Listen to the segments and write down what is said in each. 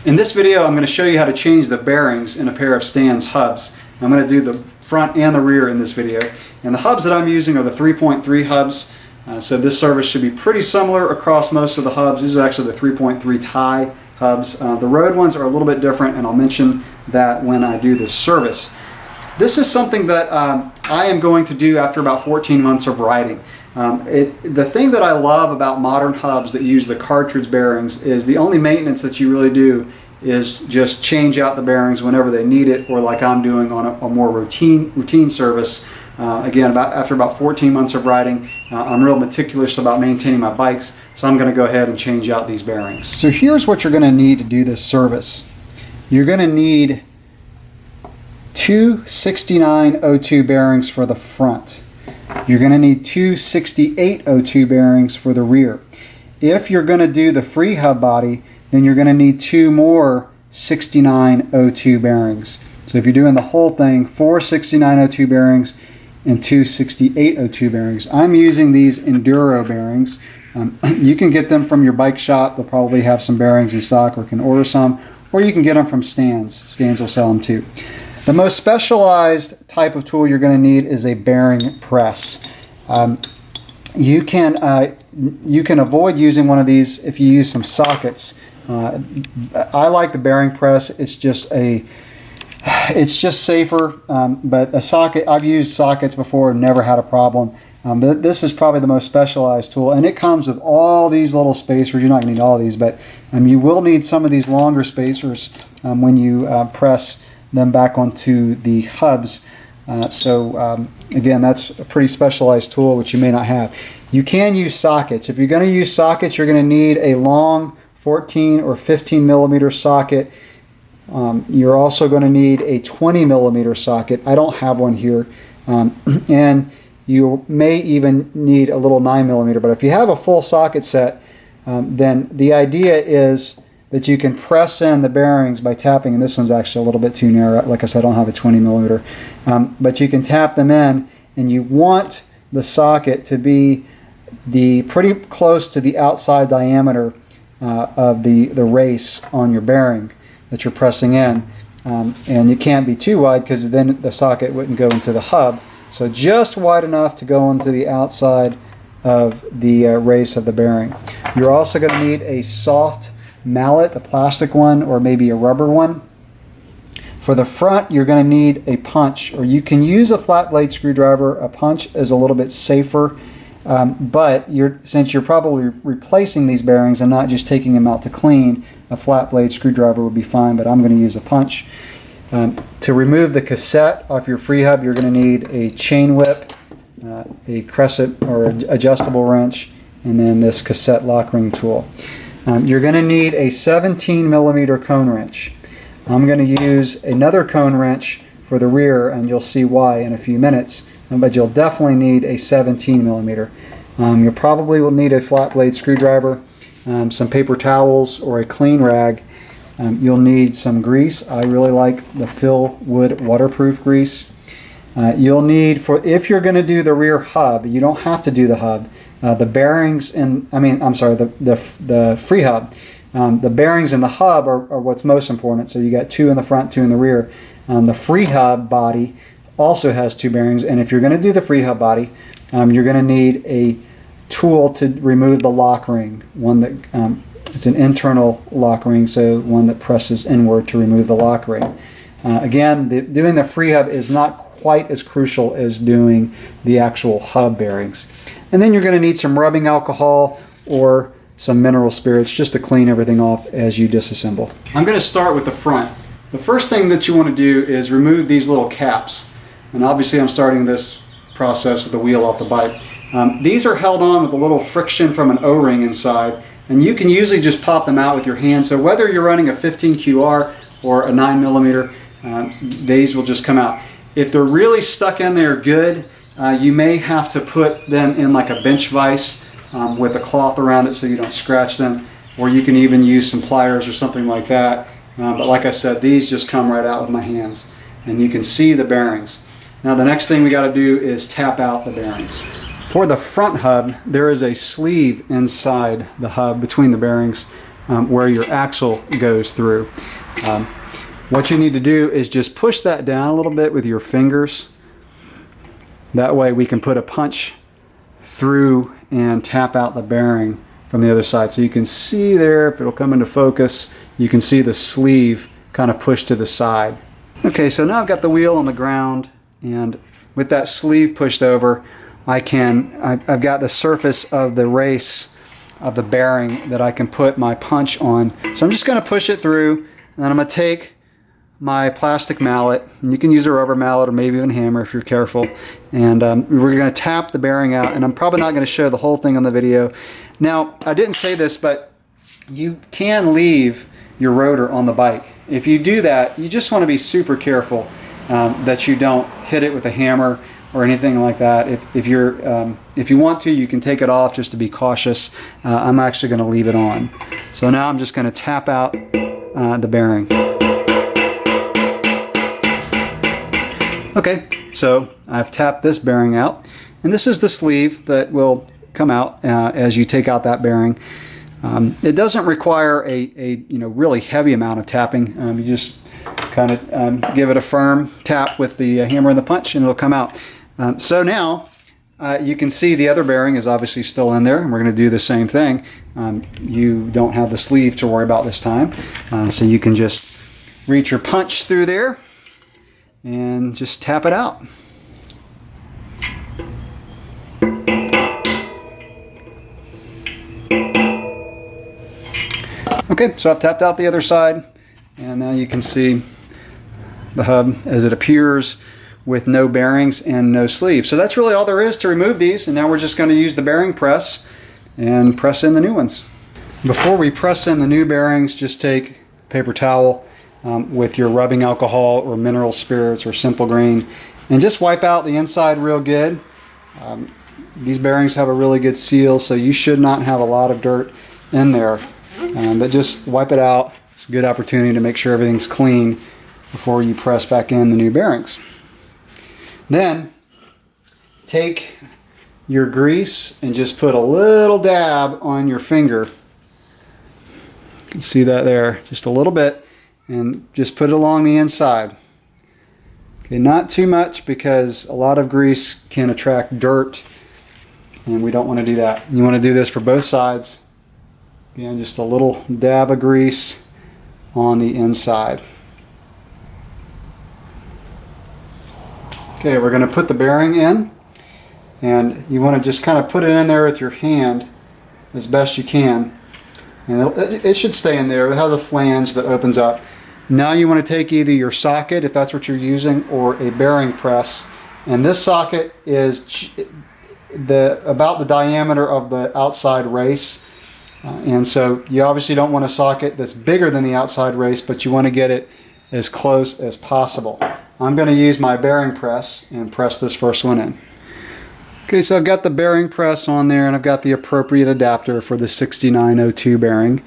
In this video, I'm going to show you how to change the bearings in a pair of Stan's hubs. I'm going to do the front and the rear in this video. And the hubs that I'm using are the 3.3 hubs. So this service should be pretty similar across most of the hubs. These are actually the 3.3 tie hubs. The road ones are a little bit different, and I'll mention that when I do this service. This is something that I am going to do after about 14 months of riding. The thing that I love about modern hubs that use the cartridge bearings is the only maintenance that you really do is just change out the bearings whenever they need it, or like I'm doing on a more routine service. Again, after about 14 months of riding, I'm real meticulous about maintaining my bikes, so I'm going to go ahead and change out these bearings. So here's what you're going to need to do this service. You're going to need two 6902 bearings for the front. You're going to need two 6802 bearings for the rear. If you're going to do the free hub body, then you're going to need two more 6902 bearings. So if you're doing the whole thing, four 6902 bearings and two 6802 bearings. I'm using these Enduro bearings. You can get them from your bike shop. They'll probably have some bearings in stock, or can order some, or you can get them from Stan's. Stan's will sell them too. The most specialized type of tool you're going to need is a bearing press. You can avoid using one of these if you use some sockets. I like the bearing press. It's just safer. But a socket, I've used sockets before and never had a problem. But this is probably the most specialized tool, and it comes with all these little spacers. You're not going to need all of these, but you will need some of these longer spacers when you press them back onto the hubs. Again, that's a pretty specialized tool which you may not have. You can use sockets. If you're going to use sockets, you're going to need a long 14 or 15 millimeter socket. You're also going to need a 20 millimeter socket. I don't have one here. And you may even need a little 9 millimeter, but if you have a full socket set, then the idea is that you can press in the bearings by tapping, and this one's actually a little bit too narrow. Like I said, I don't have a 20 millimeter. But you can tap them in, and you want the socket to be pretty close to the outside diameter of the race on your bearing that you're pressing in. And you can't be too wide, because then the socket wouldn't go into the hub. So just wide enough to go into the outside of the race of the bearing. You're also going to need a soft mallet, a plastic one, or maybe a rubber one. For the front, you're going to need a punch, or you can use a flat blade screwdriver. A punch is a little bit safer, but since you're probably replacing these bearings and not just taking them out to clean, a flat blade screwdriver would be fine, but I'm going to use a punch. To remove the cassette off your free hub, you're going to need a chain whip, a crescent or adjustable wrench, and then this cassette lock ring tool. You're going to need a 17 millimeter cone wrench. I'm going to use another cone wrench for the rear, and you'll see why in a few minutes, but you'll definitely need a 17 millimeter. You probably will need a flat blade screwdriver, some paper towels, or a clean rag. You'll need some grease. I really like the Phil Wood waterproof grease. You'll need, if you're going to do the rear hub, you don't have to do the hub. The bearings the free hub. The bearings in the hub are what's most important. So you got two in the front, two in the rear. The free hub body also has two bearings, and if you're going to do the free hub body, you're going to need a tool to remove the lock ring. One that it's an internal lock ring, so one that presses inward to remove the lock ring. Again, doing the free hub is not quite as crucial as doing the actual hub bearings. And then you're going to need some rubbing alcohol or some mineral spirits just to clean everything off as you disassemble. I'm going to start with the front. The first thing that you want to do is remove these little caps. And obviously I'm starting this process with the wheel off the bike. These are held on with a little friction from an O-ring inside, and you can usually just pop them out with your hand. So whether you're running a 15 QR or a 9 millimeter, these will just come out. If they're really stuck in there good, you may have to put them in like a bench vise with a cloth around it so you don't scratch them, or you can even use some pliers or something like that. But like I said, these just come right out with my hands, and you can see the bearings. Now the next thing we got to do is tap out the bearings. For the front hub, there is a sleeve inside the hub between the bearings. where your axle goes through. What you need to do is just push that down a little bit with your fingers. That way we can put a punch through and tap out the bearing from the other side. So you can see there, if it'll come into focus, you can see the sleeve kind of pushed to the side. Okay, so now I've got the wheel on the ground, and with that sleeve pushed over, I've got the surface of the race of the bearing that I can put my punch on. So I'm just going to push it through, and then I'm going to take my plastic mallet, and you can use a rubber mallet or maybe even a hammer if you're careful, and we're going to tap the bearing out. And I'm probably not going to show the whole thing on the video. Now, I didn't say this, but you can leave your rotor on the bike. If you do that, you just want to be super careful that you don't hit it with a hammer or anything like that. If you want to, you can take it off just to be cautious. I'm actually going to leave it on. So now I'm just going to tap out the bearing. Okay, so I've tapped this bearing out, and this is the sleeve that will come out as you take out that bearing. It doesn't require a really heavy amount of tapping. You just kind of give it a firm tap with the hammer and the punch, and it'll come out. So now you can see the other bearing is obviously still in there, and we're going to do the same thing. You don't have the sleeve to worry about this time, so you can just reach your punch through there and just tap it out. Okay, so I've tapped out the other side, and now you can see the hub as it appears with no bearings and no sleeve. So that's really all there is to remove these, and now we're just going to use the bearing press and press in the new ones. Before we press in the new bearings, just take a paper towel with your rubbing alcohol or mineral spirits or simple green, and just wipe out the inside real good. These bearings have a really good seal, so you should not have a lot of dirt in there, but just wipe it out. It's a good opportunity to make sure everything's clean before you press back in the new bearings. Then take your grease and just put a little dab on your finger. You can see that there, just a little bit, and just put it along the inside. Okay, not too much, because a lot of grease can attract dirt, and we don't want to do that. You want to do this for both sides. Again, just a little dab of grease on the inside. Okay, we're going to put the bearing in, and you want to just kind of put it in there with your hand as best you can. And it should stay in there. It has a flange that opens up. Now you want to take either your socket, if that's what you're using, or a bearing press. And this socket is about the diameter of the outside race. And so you obviously don't want a socket that's bigger than the outside race, but you want to get it as close as possible. I'm going to use my bearing press and press this first one in. Okay, so I've got the bearing press on there, and I've got the appropriate adapter for the 6902 bearing.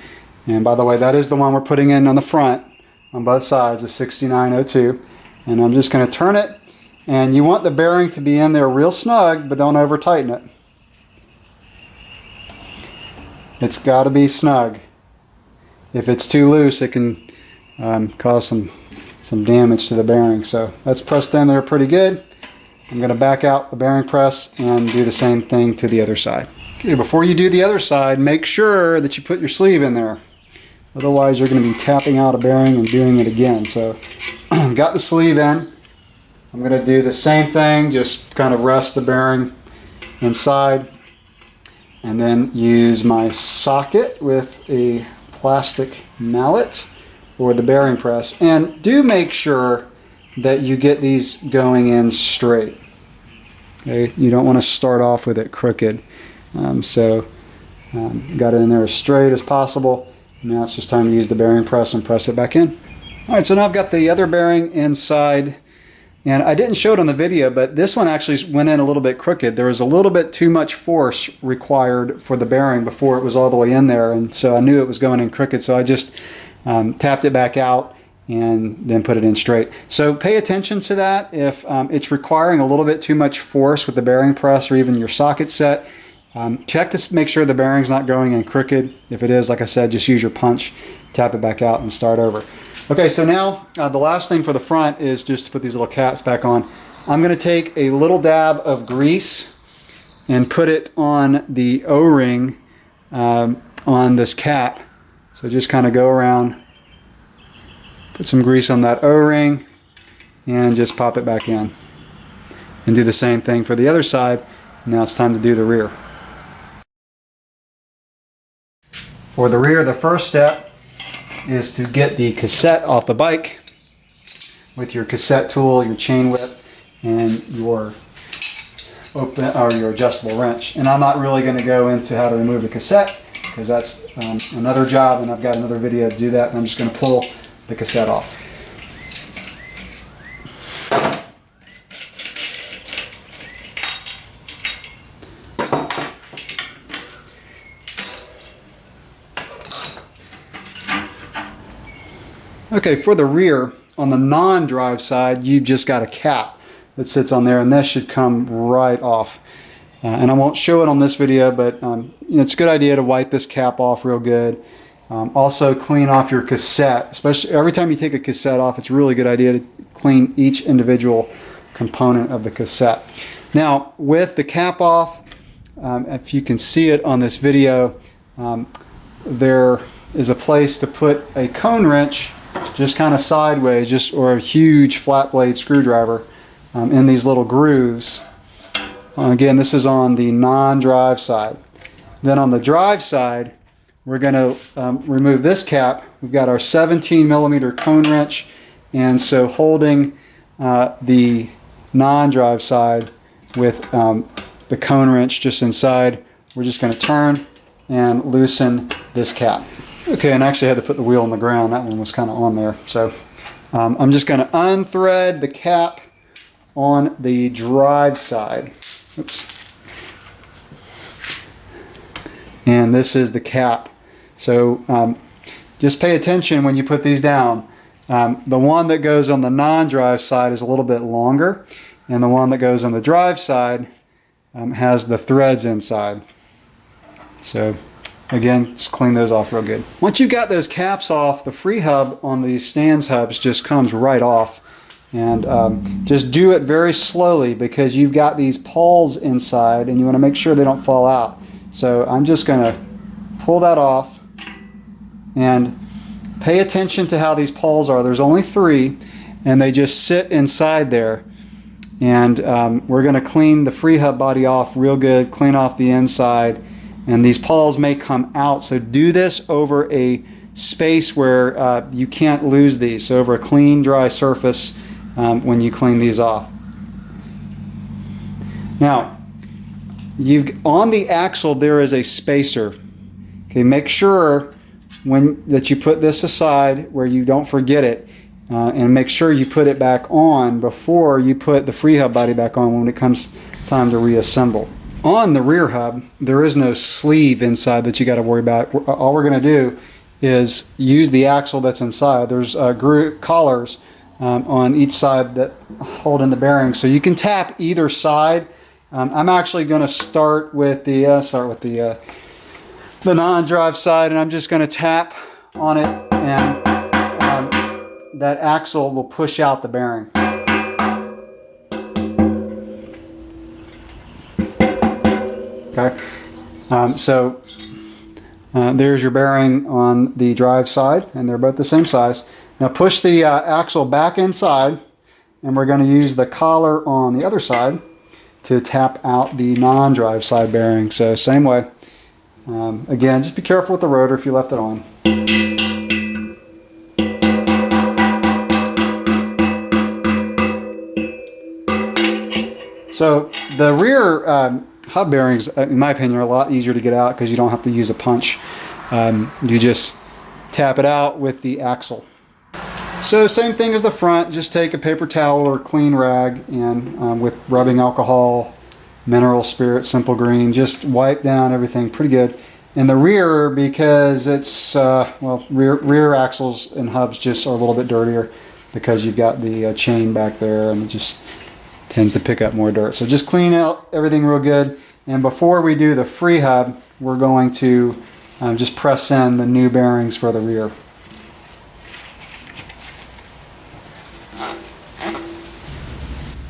And by the way, that is the one we're putting in on the front on both sides, the 6902. And I'm just going to turn it, and you want the bearing to be in there real snug, but don't over tighten it. It's got to be snug. If it's too loose, it can cause some damage to the bearing. So that's pressed in there pretty good. I'm going to back out the bearing press and do the same thing to the other side. Okay, before you do the other side, make sure that you put your sleeve in there. Otherwise, you're going to be tapping out a bearing and doing it again. So got the sleeve in. I'm going to do the same thing, just kind of rest the bearing inside, and then use my socket with a plastic mallet or the bearing press. And do make sure that you get these going in straight. Okay, you don't want to start off with it crooked. Got it in there as straight as possible. Now it's just time to use the bearing press and press it back in. Alright, so now I've got the other bearing inside, and I didn't show it on the video, but this one actually went in a little bit crooked. There was a little bit too much force required for the bearing before it was all the way in there, and so I knew it was going in crooked, so I just tapped it back out and then put it in straight. So pay attention to that. If it's requiring a little bit too much force with the bearing press or even your socket set, Check to make sure the bearing's not going in crooked. If it is, like I said, just use your punch, tap it back out, and start over. Okay, so now the last thing for the front is just to put these little caps back on. I'm going to take a little dab of grease and put it on the O-ring on this cap. So just kind of go around, put some grease on that O-ring, and just pop it back in. And do the same thing for the other side. Now it's time to do the rear. For the rear, the first step is to get the cassette off the bike with your cassette tool, your chain whip, and your your adjustable wrench. And I'm not really going to go into how to remove the cassette because that's another job, and I've got another video to do that. And I'm just going to pull the cassette off. Okay, for the rear, on the non-drive side, you've just got a cap that sits on there, and this should come right off. And I won't show it on this video, but it's a good idea to wipe this cap off real good. Also, clean off your cassette. Especially every time you take a cassette off, it's a really good idea to clean each individual component of the cassette. Now, with the cap off, if you can see it on this video, there is a place to put a cone wrench just kind of sideways, or a huge flat blade screwdriver in these little grooves. Again, this is on the non-drive side. Then on the drive side, we're going to remove this cap. We've got our 17mm cone wrench, and so holding the non-drive side with the cone wrench just inside, we're just going to turn and loosen this cap. Okay, and I actually had to put the wheel on the ground. That one was kind of on there. So I'm just going to unthread the cap on the drive side. Oops. And this is the cap. So just pay attention when you put these down. The one that goes on the non-drive side is a little bit longer, and the one that goes on the drive side has the threads inside. So again, just clean those off real good. Once you've got those caps off, the free hub on these stands hubs just comes right off. And just do it very slowly because you've got these pawls inside and you want to make sure they don't fall out. So I'm just going to pull that off and pay attention to how these pawls are. There's only 3 and they just sit inside there. And we're going to clean the free hub body off real good, clean off the inside. And these pawls may come out, so do this over a space where you can't lose these. So over a clean, dry surface when you clean these off. Now, on the axle there is a spacer. Okay, make sure that you put this aside where you don't forget it, and make sure you put it back on before you put the free hub body back on when it comes time to reassemble. On the rear hub, there is no sleeve inside that you got to worry about. All we're going to do is use the axle that's inside. There's collars on each side that hold in the bearing, so you can tap either side. I'm actually going to start with the non-drive side, and I'm just going to tap on it, and that axle will push out the bearing. Okay, so there's your bearing on the drive side, and they're both the same size. Now push the axle back inside, and we're going to use the collar on the other side to tap out the non-drive side bearing. So same way. Again, just be careful with the rotor if you left it on. So the rear hub bearings, in my opinion, are a lot easier to get out because you don't have to use a punch. You just tap it out with the axle. So same thing as the front, just take a paper towel or clean rag and with rubbing alcohol, mineral spirit, simple green, just wipe down everything pretty good. And the rear, because it's, rear axles and hubs just are a little bit dirtier because you've got the chain back there and it just tends to pick up more dirt. So just clean out everything real good. And before we do the free hub, we're going to just press in the new bearings for the rear.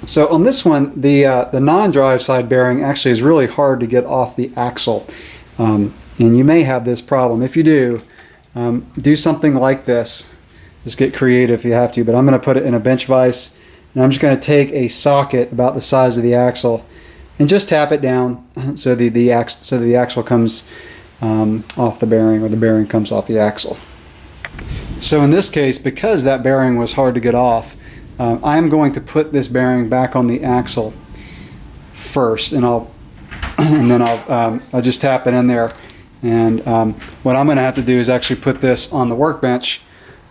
So on this one, the non-drive side bearing actually is really hard to get off the axle. And you may have this problem. If you do something like this. Just get creative if you have to, but I'm going to put it in a bench vise. And I'm just going to take a socket about the size of the axle and just tap it down so the axle comes off the bearing, or the bearing comes off the axle. So in this case, because that bearing was hard to get off, I'm going to put this bearing back on the axle first, and then I'll just tap it in there. And what I'm going to have to do is actually put this on the workbench,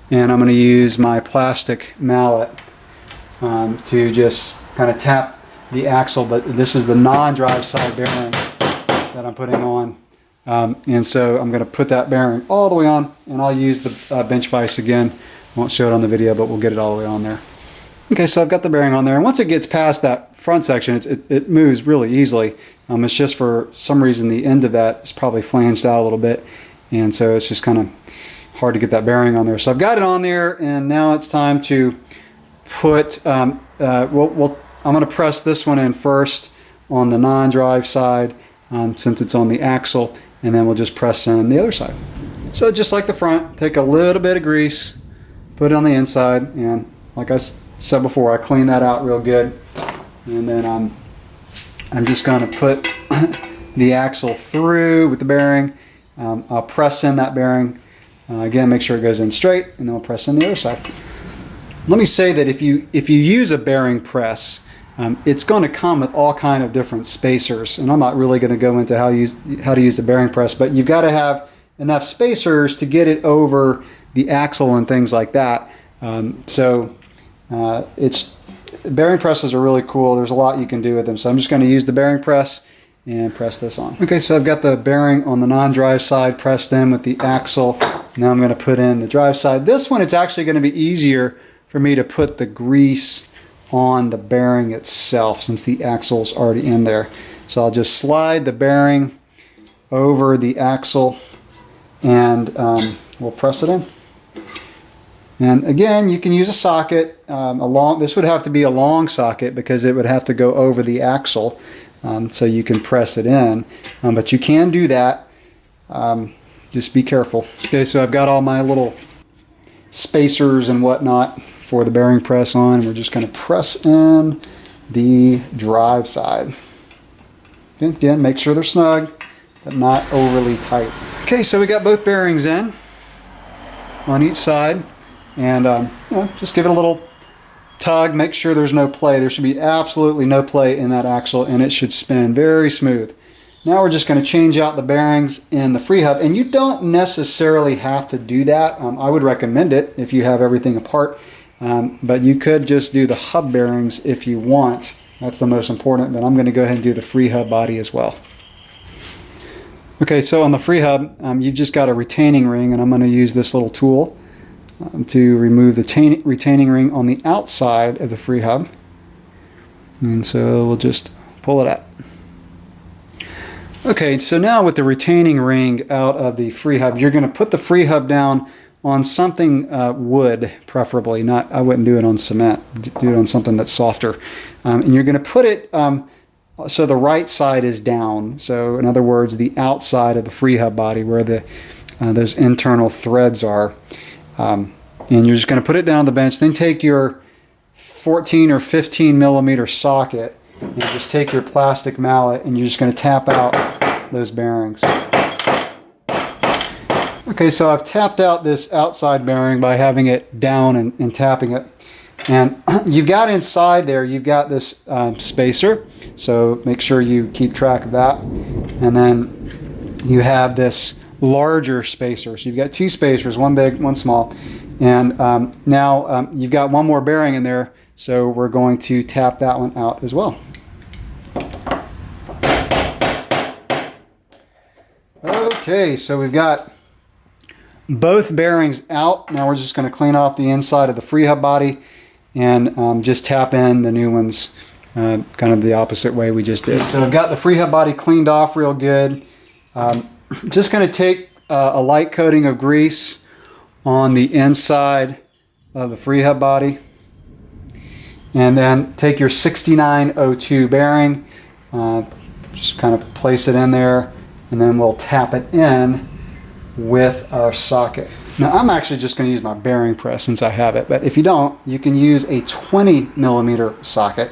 and I'm going to use my plastic mallet to just kind of tap the axle. But this is the non-drive side bearing that I'm putting on, and so I'm going to put that bearing all the way on, and I'll use the bench vise again. Won't show it on the video, but we'll get it all the way on there. Okay, so I've got the bearing on there, and once it gets past that front section, it moves really easily. It's just for some reason the end of that is probably flanged out a little bit, and so it's just kind of hard to get that bearing on there. So I've got it on there, and now it's time to put, I'm going to press this one in first on the non-drive side since it's on the axle, and then we'll just press in the other side. So just like the front, take a little bit of grease, put it on the inside, and like I said before, I clean that out real good, and then I'm just going to put the axle through with the bearing. I'll press in that bearing. Again, make sure it goes in straight, and then we'll press in the other side. Let me say that if you use a bearing press, it's going to come with all kind of different spacers, and I'm not really going to go into how to use the bearing press, but you've got to have enough spacers to get it over the axle and things like that. Bearing presses are really cool. There's a lot you can do with them. So I'm just going to use the bearing press and press this on. Okay, so I've got the bearing on the non-drive side pressed in with the axle. Now I'm going to put in the drive side. This one, it's actually going to be easier for me to put the grease on the bearing itself since the axle's already in there. So I'll just slide the bearing over the axle, and we'll press it in. And again, you can use a socket. This would have to be a long socket because it would have to go over the axle, so you can press it in. But you can do that. Just be careful. Okay, so I've got all my little spacers and whatnot for the bearing press on. And we're just going to press in the drive side. Okay, again, make sure they're snug, but not overly tight. Okay, so we got both bearings in on each side. And just give it a little tug, make sure there's no play. There should be absolutely no play in that axle, and it should spin very smooth. Now we're just going to change out the bearings in the free hub, and you don't necessarily have to do that. I would recommend it if you have everything apart, but you could just do the hub bearings if you want. That's the most important, but I'm going to go ahead and do the free hub body as well. Okay, so on the free hub, you've just got a retaining ring, and I'm going to use this little tool to remove the retaining ring on the outside of the free hub. And so we'll just pull it out. Okay, so now with the retaining ring out of the free hub, you're going to put the free hub down on something wood, preferably. I wouldn't do it on cement. Do it on something that's softer. And you're going to put it so the right side is down. So in other words, the outside of the free hub body where those internal threads are. And you're just going to put it down on the bench. Then take your 14 or 15 millimeter socket and just take your plastic mallet, and you're just going to tap out those bearings. Okay, so I've tapped out this outside bearing by having it down and tapping it. And you've got inside there, you've got this spacer, so make sure you keep track of that. And then you have this larger spacer. So you've got two spacers, one big, one small. And now you've got one more bearing in there, so we're going to tap that one out as well. Okay, so we've got both bearings out. Now we're just going to clean off the inside of the free hub body and just tap in the new ones kind of the opposite way we just did. So I've got the freehub body cleaned off real good. Just going to take a light coating of grease on the inside of the freehub body, and then take your 6902 bearing, just kind of place it in there, and then we'll tap it in with our socket. Now I'm actually just going to use my bearing press since I have it, but if you don't, you can use a 20 millimeter socket,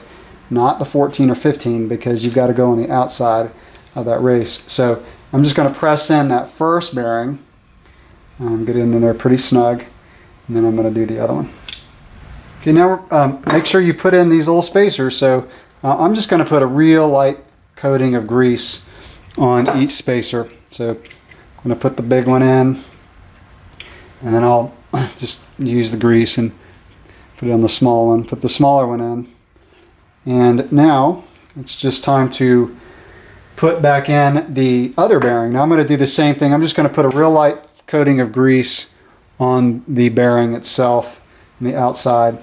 not the 14 or 15, because you've got to go on the outside of that race. So I'm just going to press in that first bearing, get it in there pretty snug, and then I'm going to do the other one. Okay, now make sure you put in these little spacers. So I'm just going to put a real light coating of grease on each spacer. So I'm going to put the big one in, and then I'll just use the grease and put it on the small one, put the smaller one in. And now it's just time to put back in the other bearing. Now I'm going to do the same thing. I'm just going to put a real light coating of grease on the bearing itself on the outside,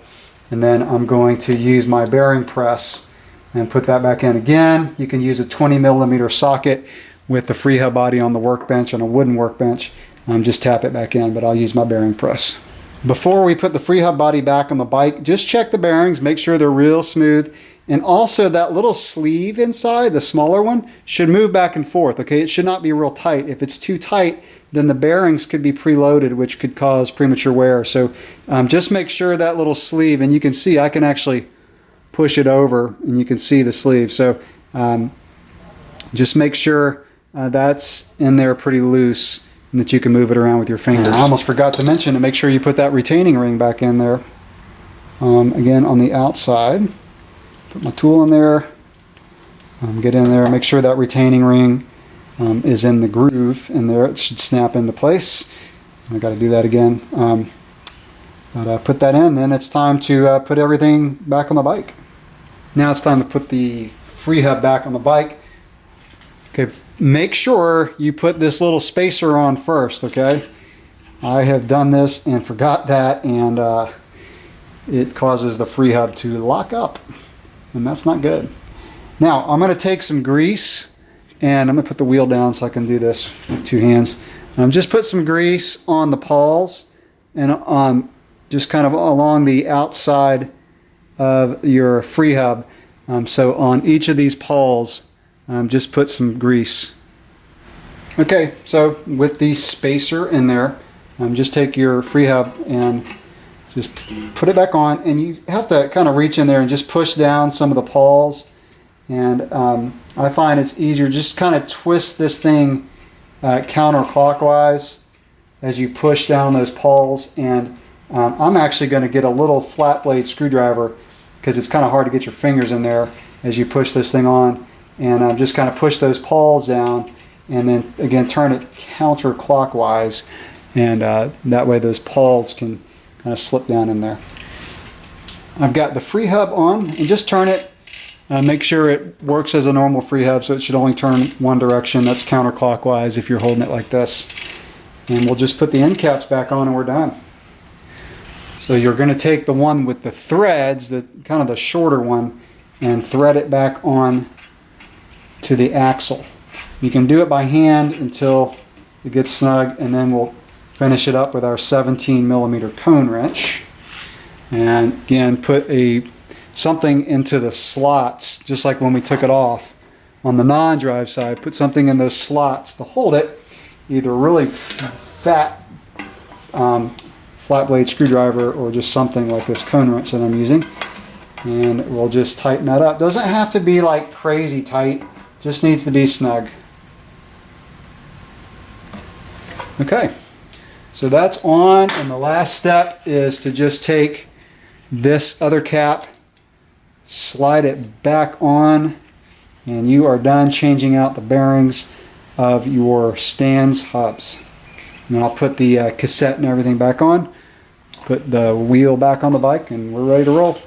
and then I'm going to use my bearing press and put that back in again. You can use a 20 millimeter socket with the freehub body on the workbench, on a wooden workbench. Just tap it back in, but I'll use my bearing press. Before we put the freehub body back on the bike, just check the bearings, make sure they're real smooth. And also that little sleeve inside, the smaller one, should move back and forth, okay? It should not be real tight. If it's too tight, then the bearings could be preloaded, which could cause premature wear. So just make sure that little sleeve, and you can see I can actually push it over and you can see the sleeve. So just make sure that's in there pretty loose and that you can move it around with your fingers. I almost forgot to mention to make sure you put that retaining ring back in there. Again, on the outside. Put my tool in there, get in there, make sure that retaining ring is in the groove in there. It should snap into place. I got to do that again. But put that in, then it's time to put everything back on the bike. Now it's time to put the freehub back on the bike. Okay, make sure you put this little spacer on first, okay? I have done this and forgot that, and it causes the freehub to lock up. And that's not good. Now I'm going to take some grease, and I'm going to put the wheel down so I can do this with two hands. Just put some grease on the pawls, and just kind of along the outside of your freehub. So on each of these pawls, just put some grease. Okay, so with the spacer in there, just take your freehub and just put it back on, and you have to kind of reach in there and just push down some of the pawls. And I find it's easier, just kind of twist this thing counterclockwise as you push down those pawls. And I'm actually going to get a little flat blade screwdriver, because it's kind of hard to get your fingers in there as you push this thing on. And just kind of push those pawls down, and then again turn it counterclockwise, and that way those pawls can kind of slip down in there. I've got the freehub on, and just turn it. Make sure it works as a normal freehub, so it should only turn one direction. That's counterclockwise if you're holding it like this. And we'll just put the end caps back on, and we're done. So you're going to take the one with the threads, the kind of the shorter one, and thread it back on to the axle. You can do it by hand until it gets snug, and then we'll finish it up with our 17 millimeter cone wrench. And again, put something into the slots, just like when we took it off. On the non-drive side, put something in those slots to hold it, either a really fat flat blade screwdriver or just something like this cone wrench that I'm using. And we'll just tighten that up. Doesn't have to be like crazy tight, just needs to be snug. Okay, so that's on, and the last step is to just take this other cap, slide it back on, and you are done changing out the bearings of your stands hubs. And then I'll put the cassette and everything back on, put the wheel back on the bike, and we're ready to roll.